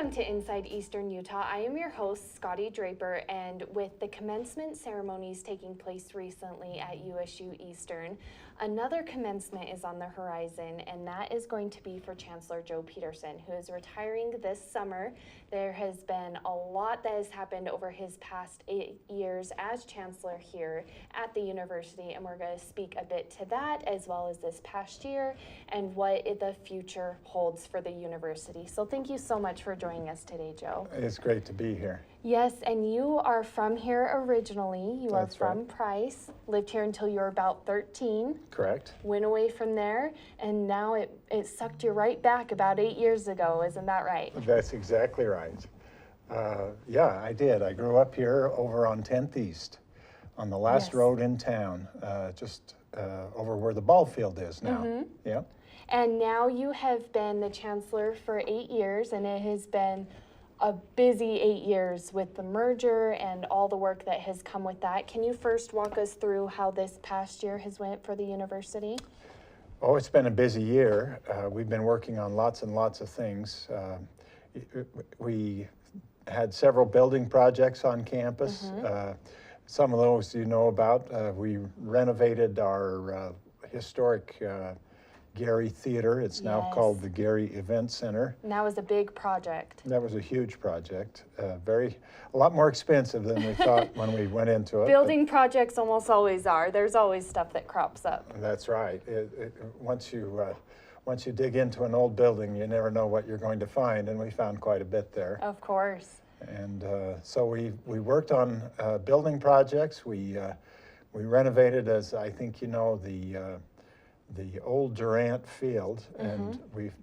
Welcome to Inside Eastern Utah. I am your host, Scotty Draper, and with the commencement ceremonies taking place recently at USU Eastern, another commencement is on the horizon, and that is going to be for Chancellor Joe Peterson, who is retiring this summer. There has been a lot that has happened over his past 8 years as Chancellor here at the university, and we're going to speak a bit to that as well as this past year and what the future holds for the university. So thank you so much for joining us today, Joe. It's great to be here. Yes, and you are from here originally. You are That's from right. Price, lived here until you were about 13, Correct. went away from there, and now it sucked you right back about 8 years ago. Isn't that right? That's exactly right. Yeah, I did. I grew up here over on 10th East, on the last Yes. road in town, just over where the ball field is now. Mhm. Yeah. And now you have been the chancellor for 8 years, and it has been a busy 8 years with the merger and all the work that has come with that. Can you first walk us through how this past year has went for the university? Oh, it's been a busy year. We've been working on lots and lots of things. We had several building projects on campus. Some of those you know about. We renovated our historic Gary Theater. It's now Yes. called the Gary Event Center. And that was a big project. That was a huge project. A lot more expensive than we thought when we went into it. Building projects almost always are. There's always stuff that crops up. That's right. Once you dig into an old building, you never know what you're going to find, and we found quite a bit there. Of course. And so we worked on building projects. We renovated, as I think you know, the old Durant field, and we've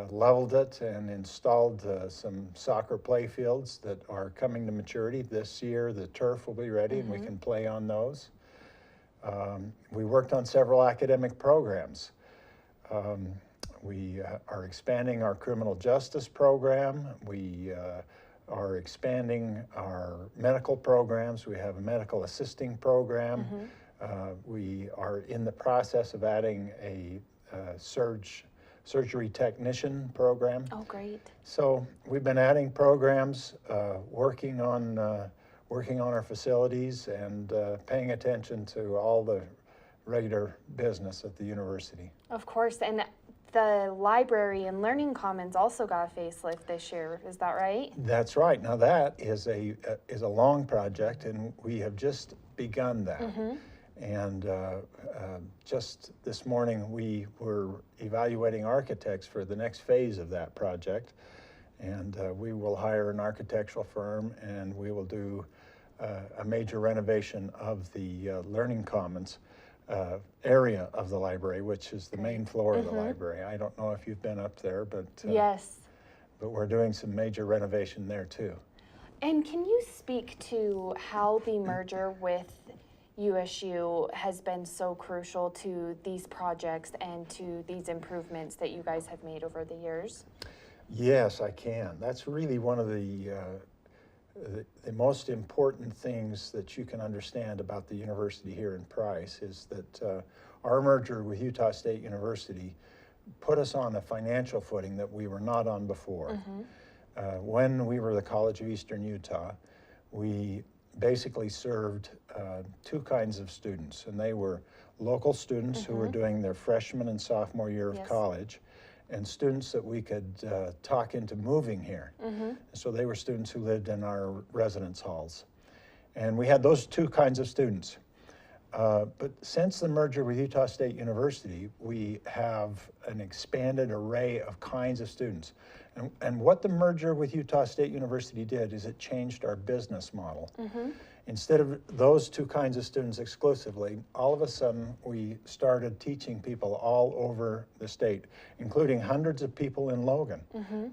leveled it and installed some soccer play fields that are coming to maturity. This year the turf will be ready and we can play on those. We worked on several academic programs. We are expanding our criminal justice program. We are expanding our medical programs. We have a medical assisting program. We are in the process of adding a surgery technician program. Oh, great. So we've been adding programs, working on our facilities, and paying attention to all the regular business at the university. Of course. And the library and learning commons also got a facelift this year. Is that right? That's right. Now that is a long project, and we have just begun that. And just this morning, we were evaluating architects for the next phase of that project. And we will hire an architectural firm, and we will do a major renovation of the learning commons area of the library, which is the main floor of the library. I don't know if you've been up there, but Yes. but we're doing some major renovation there too. And can you speak to how the merger with USU has been so crucial to these projects and to these improvements that you guys have made over the years? Yes, I can. That's really one of the most important things that you can understand about the university here in Price is that our merger with Utah State University put us on a financial footing that we were not on before. When we were the College of Eastern Utah, we basically served two kinds of students, and they were local students who were doing their freshman and sophomore year of college, and students that we could talk into moving here. So they were students who lived in our residence halls. And we had those two kinds of students. But since the merger with Utah State University, we have an expanded array of kinds of students. And what the merger with Utah State University did is it changed our business model. Instead of those two kinds of students exclusively, all of a sudden we started teaching people all over the state, including hundreds of people in Logan.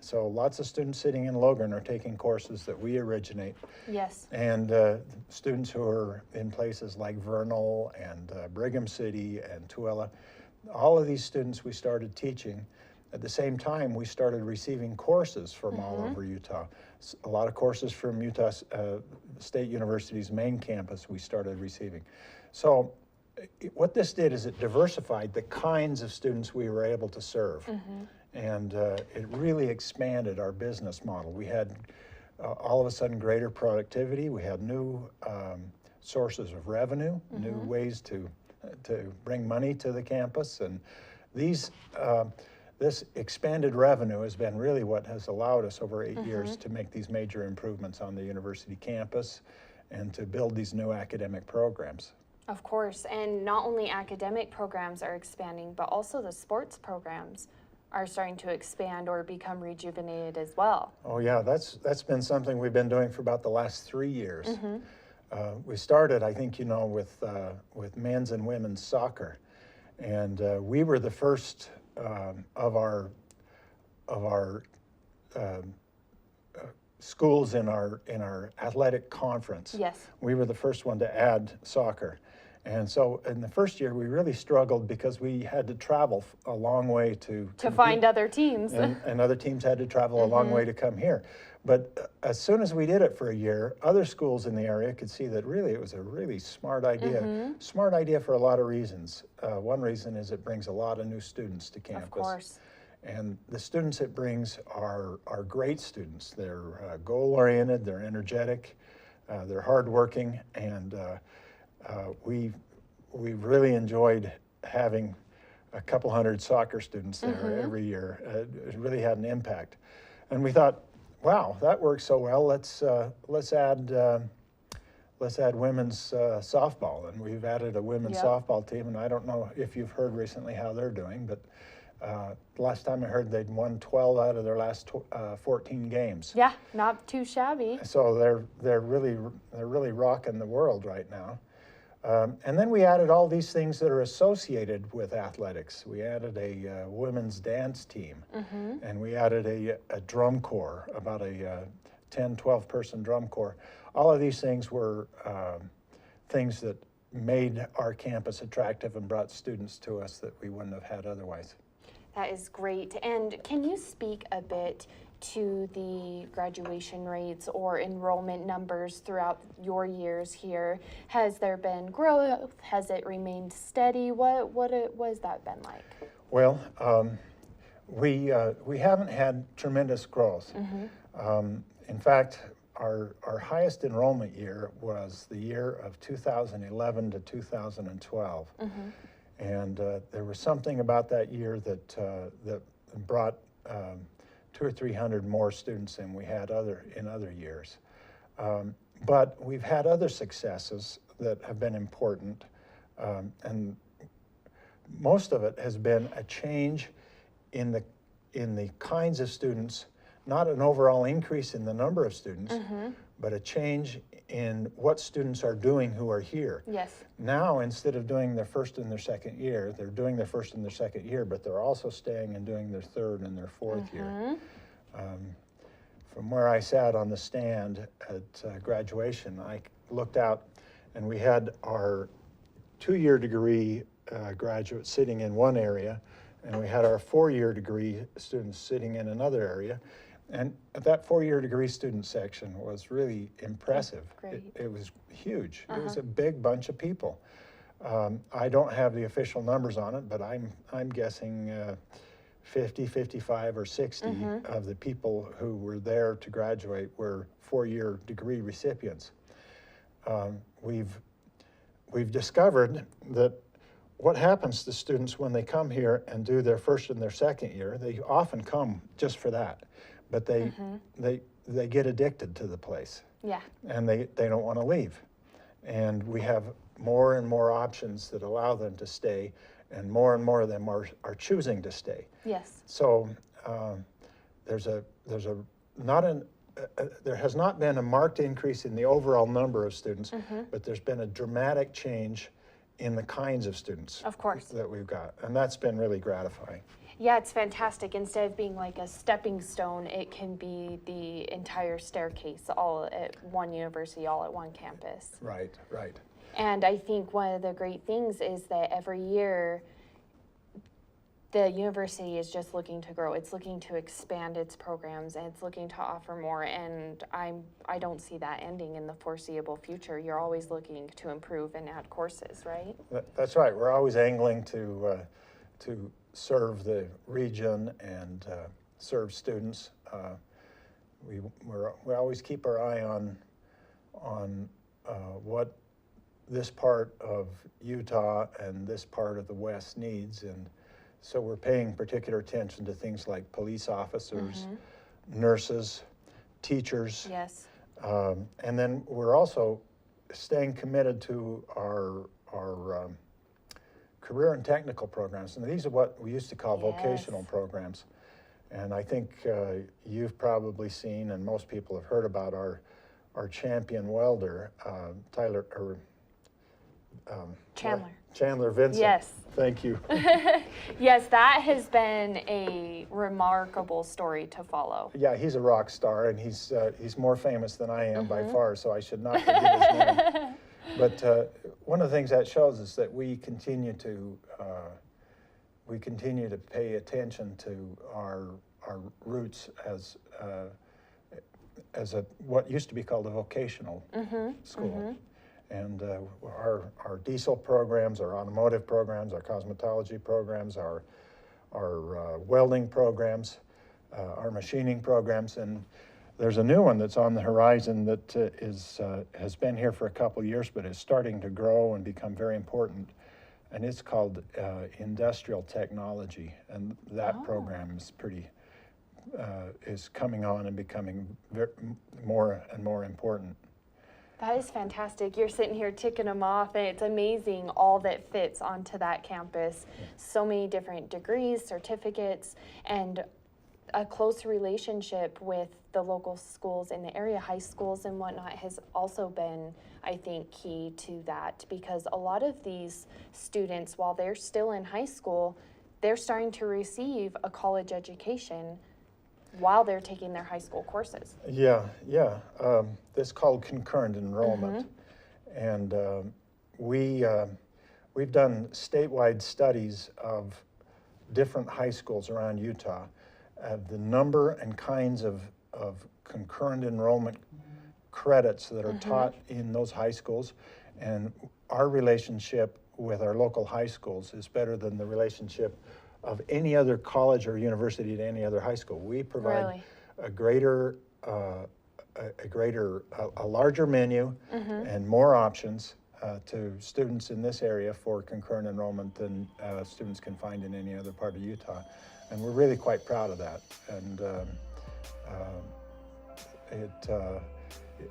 So lots of students sitting in Logan are taking courses that we originate. Yes. And students who are in places like Vernal and Brigham City and Tooele, all of these students we started teaching. At the same time, we started receiving courses from all over Utah. A lot of courses from Utah State University's main campus we started receiving. So what this did is it diversified the kinds of students we were able to serve. and it really expanded our business model. We had all of a sudden greater productivity. We had new sources of revenue, new ways to bring money to the campus, and these this expanded revenue has been really what has allowed us over 8 years to make these major improvements on the university campus and to build these new academic programs. Of course, and not only academic programs are expanding, but also the sports programs are starting to expand or become rejuvenated as well. Oh yeah, that's been something we've been doing for about the last 3 years. We started, I think you know, with men's and women's soccer, and we were the first of our schools in our athletic conference. Yes. We were the first one to add soccer. And so in the first year, we really struggled because we had to travel a long way to find other teams. And other teams had to travel a long way to come here. But as soon as we did it for a year, other schools in the area could see that really it was a really smart idea. Smart idea for a lot of reasons. One reason is it brings a lot of new students to campus. Of course. And the students it brings are great students. They're goal-oriented, they're energetic, they're hardworking, and we've really enjoyed having a couple hundred soccer students there every year. It really had an impact. And we thought, wow, that works so well. Let's add women's softball, and we've added a women's softball team. And I don't know if you've heard recently how they're doing, but last time I heard they'd won 12 out of their last 14 games. Yeah, not too shabby. So they're really rocking the world right now. And then we added all these things that are associated with athletics. We added a women's dance team, and we added a drum corps, about a 10, 12 person drum corps. All of these things were things that made our campus attractive and brought students to us that we wouldn't have had otherwise. That is great. And can you speak a bit to the graduation rates or enrollment numbers throughout your years here? Has there been growth? Has it remained steady? What has that been like? Well, we haven't had tremendous growth. In fact, our highest enrollment year was the year of 2011 to 2012. And there was something about that year that brought 200 or 300 more students than we had in other years. But we've had other successes that have been important, and most of it has been a change in the kinds of students, not an overall increase in the number of students, but a change in what students are doing who are here. Yes. Now, instead of doing their first and their second year, they're doing their first and their second year, but they're also staying and doing their third and their fourth year. From where I sat on the stand at graduation, I looked out and we had our 2-year degree graduates sitting in one area, and we had our 4-year degree students sitting in another area. And that 4-year degree student section was really impressive. It was huge. It was a big bunch of people. I don't have the official numbers on it, but I'm guessing 50, 55, or 60 of the people who were there to graduate were 4-year degree recipients. We've discovered that what happens to students when they come here and do their first and their second year, they often come just for that, but they get addicted to the place. Yeah. And they don't want to leave. And we have more and more options that allow them to stay, and more of them are choosing to stay. Yes. So there has not been a marked increase in the overall number of students, but there's been a dramatic change in the kinds of students, of course, that we've got, and that's been really gratifying. Yeah, it's fantastic. Instead of being like a stepping stone, it can be the entire staircase, all at one university, all at one campus. Right, right. And I think one of the great things is that every year the university is just looking to grow. It's looking to expand its programs, and it's looking to offer more, and I don't see that ending in the foreseeable future. You're always looking to improve and add courses, right? That's right. We're always angling to serve the region and serve students. We always keep our eye on what this part of Utah and this part of the West needs, and so we're paying particular attention to things like police officers, nurses, teachers. Yes. And then we're also staying committed to our career and technical programs. And these are what we used to call vocational programs. And I think you've probably seen, and most people have heard about our champion welder, Chandler Vincent. Yes. Thank you. Yes, that has been a remarkable story to follow. Yeah, he's a rock star, and he's more famous than I am by far, so I should not forget his name. But one of the things that shows is that we continue to pay attention to our roots as what used to be called a vocational school. And our diesel programs, our automotive programs, our cosmetology programs, our welding programs, our machining programs, and there's a new one that's on the horizon that has been here for a couple of years, but is starting to grow and become very important, and it's called industrial technology, and that program is is coming on and becoming more and more important. That is fantastic. You're sitting here ticking them off, and it's amazing all that fits onto that campus. So many different degrees, certificates, and a close relationship with the local schools in the area, high schools and whatnot, has also been, I think, key to that, because a lot of these students, while they're still in high school, they're starting to receive a college education while they're taking their high school courses. Yeah. This is called concurrent enrollment. And we've done statewide studies of different high schools around Utah, the number and kinds of concurrent enrollment credits that are taught in those high schools, and our relationship with our local high schools is better than the relationship of any other college or university at any other high school. We provide a larger menu and more options to students in this area for concurrent enrollment than students can find in any other part of Utah. And we're really quite proud of that. And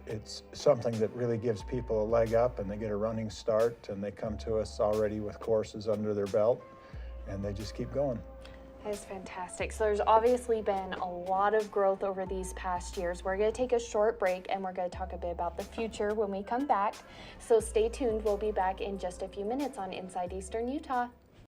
it's something that really gives people a leg up, and they get a running start, and they come to us already with courses under their belt, and they just keep going. That is fantastic. So there's obviously been a lot of growth over these past years. We're going to take a short break, and we're going to talk a bit about the future when we come back. So stay tuned. We'll be back in just a few minutes on Inside Eastern Utah.